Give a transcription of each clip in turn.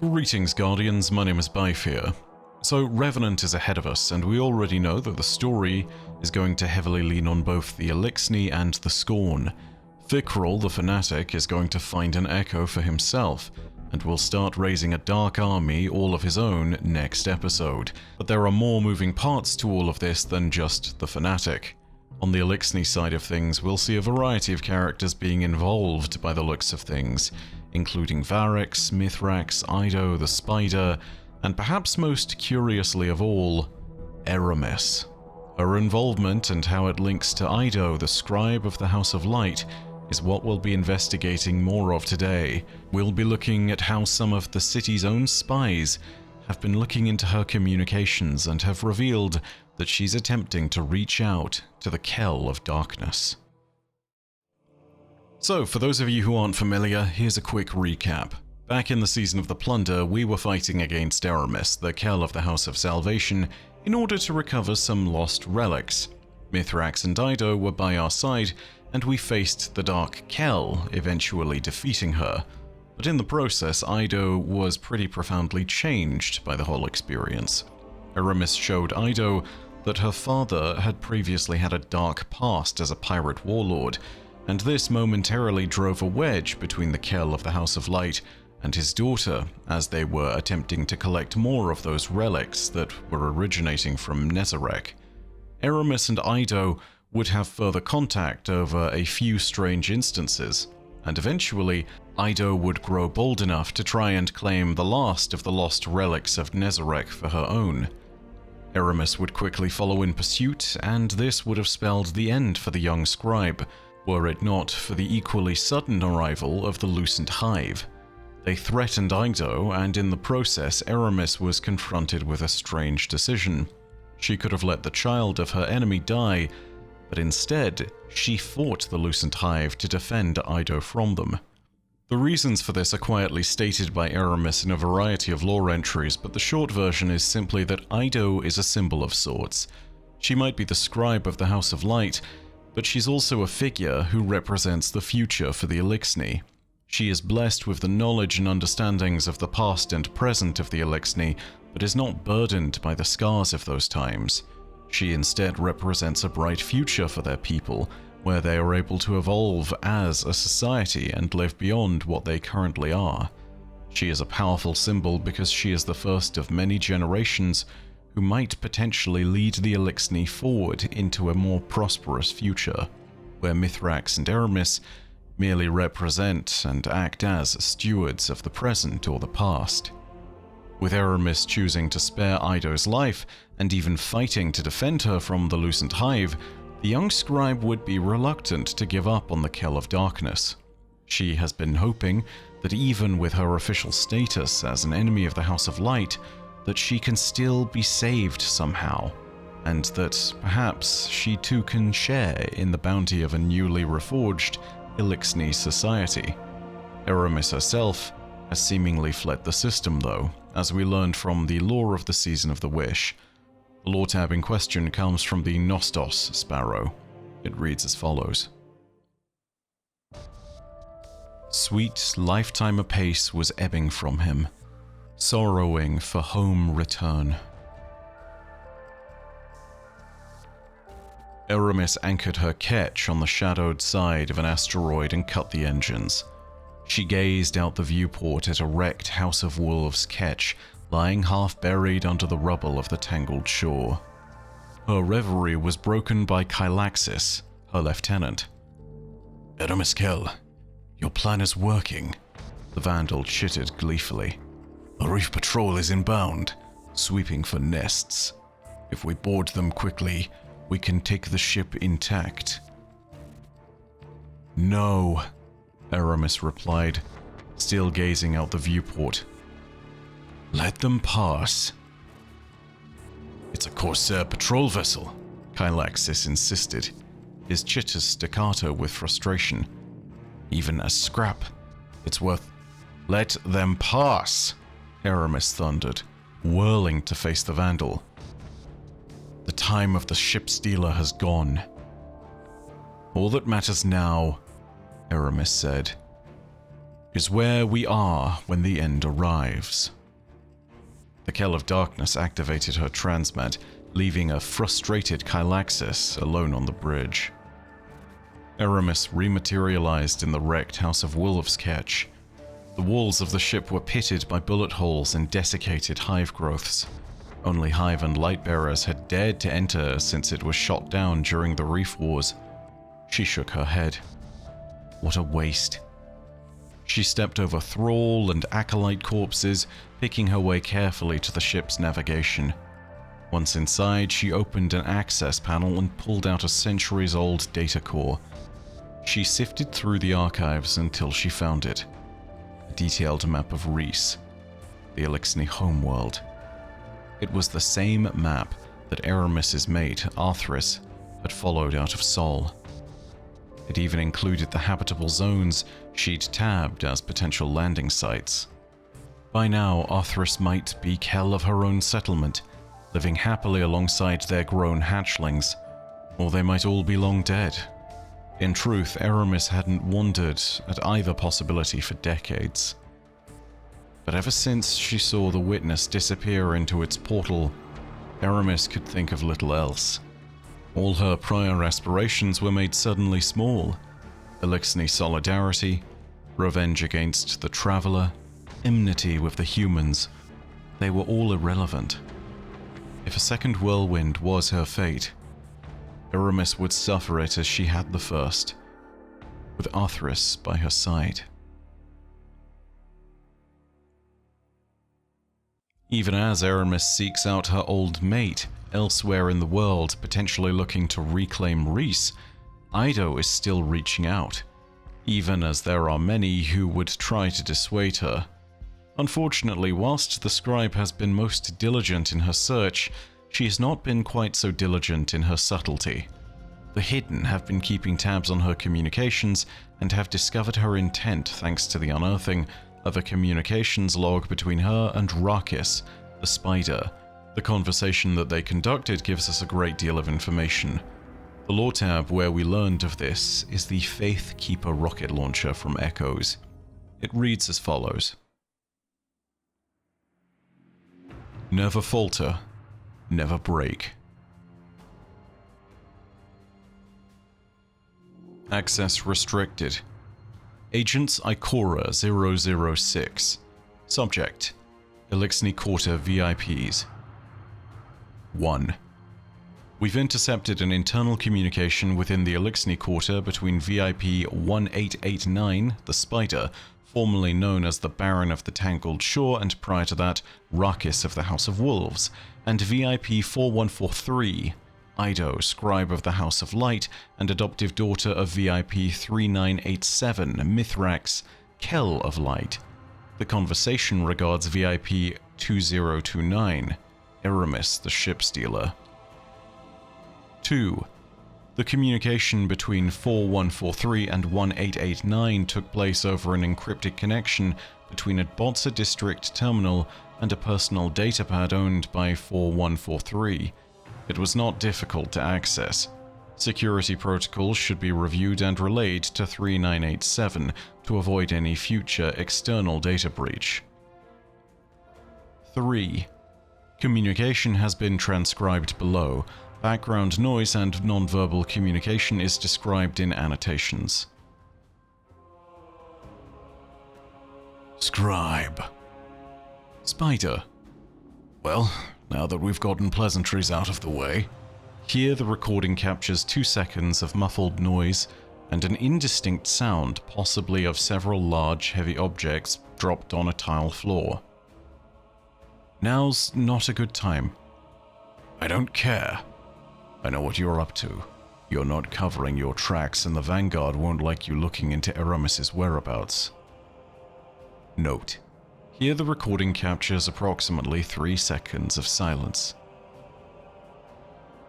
Greetings, Guardians, my name is Bife here. So, Revenant is ahead of us, and we already know that the story is going to heavily lean on both the Eliksni and the Scorn. Fikrul, the Fanatic, is going to find an echo for himself, and will start raising a dark army all of his own next episode. But there are more moving parts to all of this than just the Fanatic. On the Eliksni side of things, we'll see a variety of characters being involved by the looks of things, including Variks, Mithrax, Ido, the Spider, and perhaps most curiously of all, Eramis. Her involvement and how it links to Ido, the Scribe of the House of Light, is what we'll be investigating more of today. We'll be looking at how some of the city's own spies have been looking into her communications and have revealed that she's attempting to reach out to the Kell of Darkness. So, for those of you who aren't familiar, here's a quick recap. Back in the Season of the Plunder, we were fighting against Eramis, the Kell of the House of Salvation, in order to recover some lost relics. Mithrax and Ido were by our side, and we faced the Dark Kell, eventually defeating her. But in the process, Ido was pretty profoundly changed by the whole experience. Eramis showed Ido that her father had previously had a dark past as a pirate warlord, and this momentarily drove a wedge between the Kell of the House of Light and his daughter, as they were attempting to collect more of those relics that were originating from Nezarec. Eramis and Ido would have further contact over a few strange instances, and eventually Ido would grow bold enough to try and claim the last of the lost relics of Nezarec for her own. Eramis would quickly follow in pursuit, and this would have spelled the end for the young scribe, were it not for the equally sudden arrival of the Lucent Hive. They threatened Ido, and in the process Eramis was confronted with a strange decision. She could have let the child of her enemy die, but instead she fought the Lucent Hive to defend Ido from them. The reasons for this are quietly stated by Eramis in a variety of lore entries, but the short version is simply that Ido is a symbol of sorts. She might be the scribe of the House of Light, but she's also a figure who represents the future for the Eliksni. She is blessed with the knowledge and understandings of the past and present of the Eliksni, but is not burdened by the scars of those times. She instead represents a bright future for their people, where they are able to evolve as a society and live beyond what they currently are. She is a powerful symbol because she is the first of many generations who might potentially lead the Eliksni forward into a more prosperous future, where Mithrax and Eramis merely represent and act as stewards of the present or the past. With Eramis choosing to spare Ido's life, and even fighting to defend her from the Lucent Hive, the young scribe would be reluctant to give up on the Kell of Darkness. She has been hoping that even with her official status as an enemy of the House of Light, that she can still be saved somehow, and that perhaps she too can share in the bounty of a newly reforged Eliksni society. Eramis herself has seemingly fled the system though, as we learned from the lore of the Season of the Wish. The lore tab in question comes from the Nostos Sparrow. It reads as follows. Sweet lifetime apace was ebbing from him, sorrowing for home return. Eramis anchored her ketch on the shadowed side of an asteroid and cut the engines. She gazed out the viewport at a wrecked House of Wolves ketch lying half buried under the rubble of the tangled shore. Her reverie was broken by Kylaxis, her lieutenant. Eramis Kell, your plan is working, the Vandal chittered gleefully. The reef patrol is inbound, sweeping for nests. If we board them quickly, we can take the ship intact. No, Eramis replied, still gazing out the viewport. Let them pass. It's a Corsair patrol vessel, Kylaxis insisted, his chitters staccato with frustration. Even as scrap, it's worth... Let them pass, Eramis thundered, whirling to face the Vandal. The time of the ship stealer has gone. All that matters now, Eramis said. is where we are when the end arrives. The Kell of Darkness activated her transmat, leaving a frustrated Kylaxis alone on the bridge. Eramis rematerialized in the wrecked House of Wolves Ketch. The walls of the ship were pitted by bullet holes and desiccated hive growths. Only Hive and Lightbearers had dared to enter since it was shot down during the Reef Wars. She shook her head. What a waste. She stepped over Thrall and Acolyte corpses, picking her way carefully to the ship's navigation. Once inside, she opened an access panel and pulled out a centuries-old data core. She sifted through the archives until she found it. A detailed map of Reese, the Eliksni homeworld. It was the same map that Eramis's mate, Arthris, had followed out of Sol. It even included the habitable zones she'd tabbed as potential landing sites. By now, Arthris might be Kell of her own settlement, living happily alongside their grown hatchlings, or they might all be long dead. In truth, Eramis hadn't wondered at either possibility for decades. But ever since she saw the Witness disappear into its portal, Eramis could think of little else. All her prior aspirations were made suddenly small. Eliksni solidarity, revenge against the Traveler, enmity with the humans, they were all irrelevant. If a second whirlwind was her fate, Eramis would suffer it as she had the first, with Arthris by her side. Even as Eramis seeks out her old mate elsewhere in the world, potentially looking to reclaim Reese, Ido is still reaching out, even as there are many who would try to dissuade her. Unfortunately, whilst the scribe has been most diligent in her search, she has not been quite so diligent in her subtlety. The Hidden have been keeping tabs on her communications and have discovered her intent thanks to the unearthing of a communications log between her and Rakis, the Spider. The conversation that they conducted gives us a great deal of information. The lore tab where we learned of this is the Faith Keeper rocket launcher from Echoes. It reads as follows. Never falter, never break. Access restricted. Agents Ikora 006. Subject: Eliksni Quarter VIPs. 1. We've intercepted an internal communication within the Eliksni Quarter between VIP 1889, the Spider, formerly known as the Baron of the Tangled Shore and prior to that, Rakis of the House of Wolves, and VIP 4143, Ido, Scribe of the House of Light and adoptive daughter of VIP 3987, Mithrax, Kell of Light. The conversation regards VIP 2029, Eramis the Ship Stealer. 2. The communication between 4143 and 1889 took place over an encrypted connection between a Botsa district terminal and a personal datapad owned by 4143. It was not difficult to access. Security protocols should be reviewed and relayed to 3987 to avoid any future external data breach. 3. Communication has been transcribed below. Background noise and nonverbal communication is described in annotations. Scribe. Spider. Well, now that we've gotten pleasantries out of the way. Here the recording captures 2 seconds of muffled noise and an indistinct sound, possibly of several large, heavy objects dropped on a tile floor. Now's not a good time. I don't care. I know what you're up to. You're not covering your tracks and the Vanguard won't like you looking into Eramis's whereabouts. Note: here the recording captures approximately 3 seconds of silence.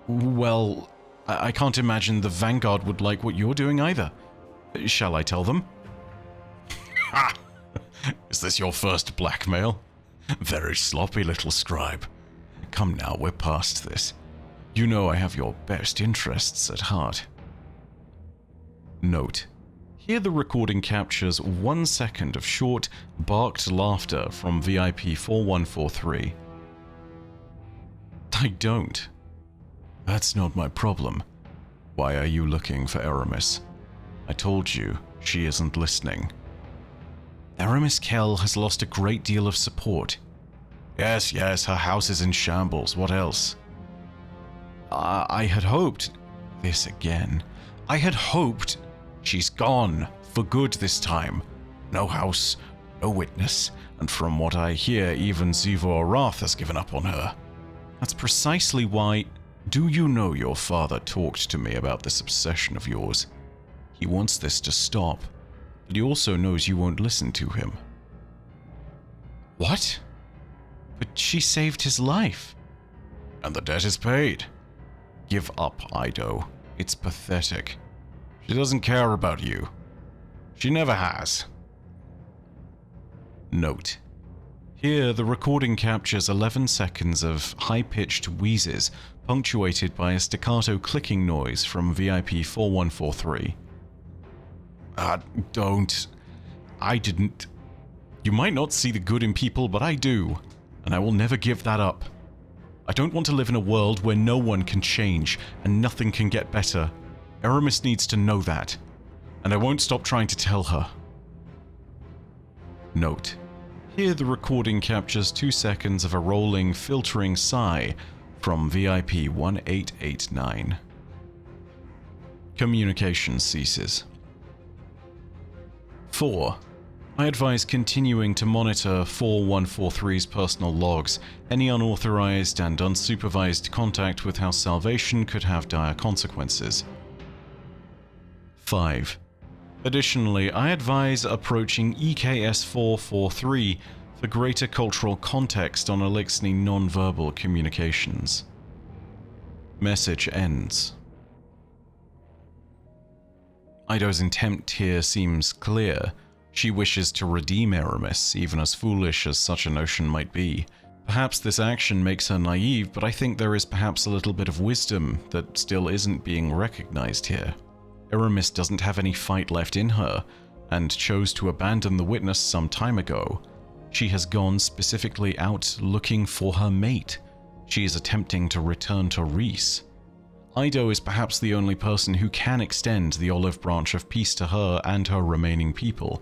Well, I can't imagine the Vanguard would like what you're doing either. Shall I tell them? Ha! Is this your first blackmail? Very sloppy, little scribe. Come now, we're past this. You know I have your best interests at heart. Note: Here the recording captures 1 second of short, barked laughter from VIP 4143. I don't. That's not my problem. Why are you looking for Aramis? I told you, she isn't listening. Aramis Kell has lost a great deal of support. Yes, her house is in shambles. What else? I had hoped... This again. I had hoped... She's gone. For good this time. No house, no witness, and from what I hear, even Zivor Arath has given up on her. That's precisely why... Do you know your father talked to me about this obsession of yours? He wants this to stop, but he also knows you won't listen to him. What? But she saved his life. And the debt is paid. Give up, Ido. It's pathetic. She doesn't care about you. She never has. Note. Here, the recording captures 11 seconds of high-pitched wheezes, punctuated by a staccato clicking noise from VIP 4143. Don't. I didn't. You might not see the good in people, but I do, and I will never give that up. I don't want to live in a world where no one can change and nothing can get better. Aramis needs to know that, and I won't stop trying to tell her. Note. Here the recording captures 2 seconds of a rolling, filtering sigh from VIP 1889. Communication ceases. 4. I advise continuing to monitor 4143's personal logs. Any unauthorized and unsupervised contact with House Salvation could have dire consequences. 5. Additionally, I advise approaching EKS 443 for greater cultural context on Eliksni non-verbal communications. Message ends. Ido's intent here seems clear. She wishes to redeem Aramis, even as foolish as such a notion might be. Perhaps this action makes her naive, but I think there is perhaps a little bit of wisdom that still isn't being recognized here. Aramis doesn't have any fight left in her, and chose to abandon the witness some time ago. She has gone specifically out looking for her mate. She is attempting to return to Reese. Ido is perhaps the only person who can extend the olive branch of peace to her and her remaining people.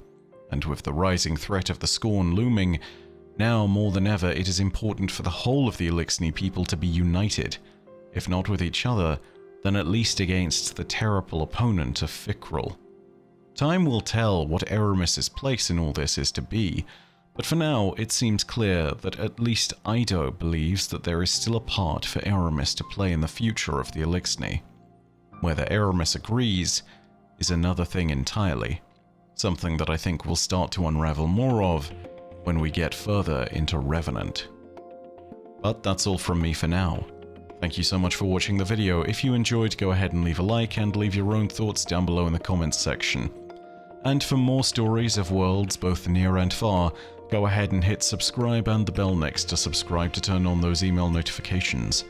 And with the rising threat of the Scorn looming, now more than ever it is important for the whole of the Eliksni people to be united, if not with each other, then at least against the terrible opponent of Fikrul. Time will tell what Aramis's place in all this is to be, but for now it seems clear that at least Ido believes that there is still a part for Aramis to play in the future of the Eliksni. Whether Aramis agrees is another thing entirely, something that I think we'll start to unravel more of when we get further into Revenant. But that's all from me for now. Thank you so much for watching the video. If you enjoyed, go ahead and leave a like and leave your own thoughts down below in the comments section. And for more stories of worlds both near and far, go ahead and hit subscribe and the bell next to subscribe to turn on those email notifications.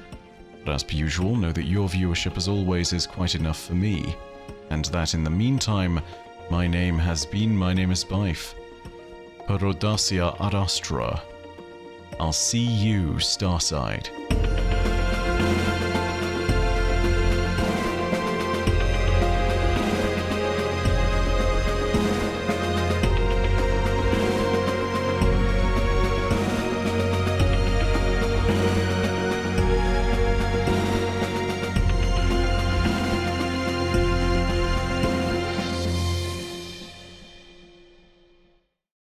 But as per usual, know that your viewership as always is quite enough for me, and that in the meantime, my name is Bife. Per audacia ad astra. I'll see you, Starside.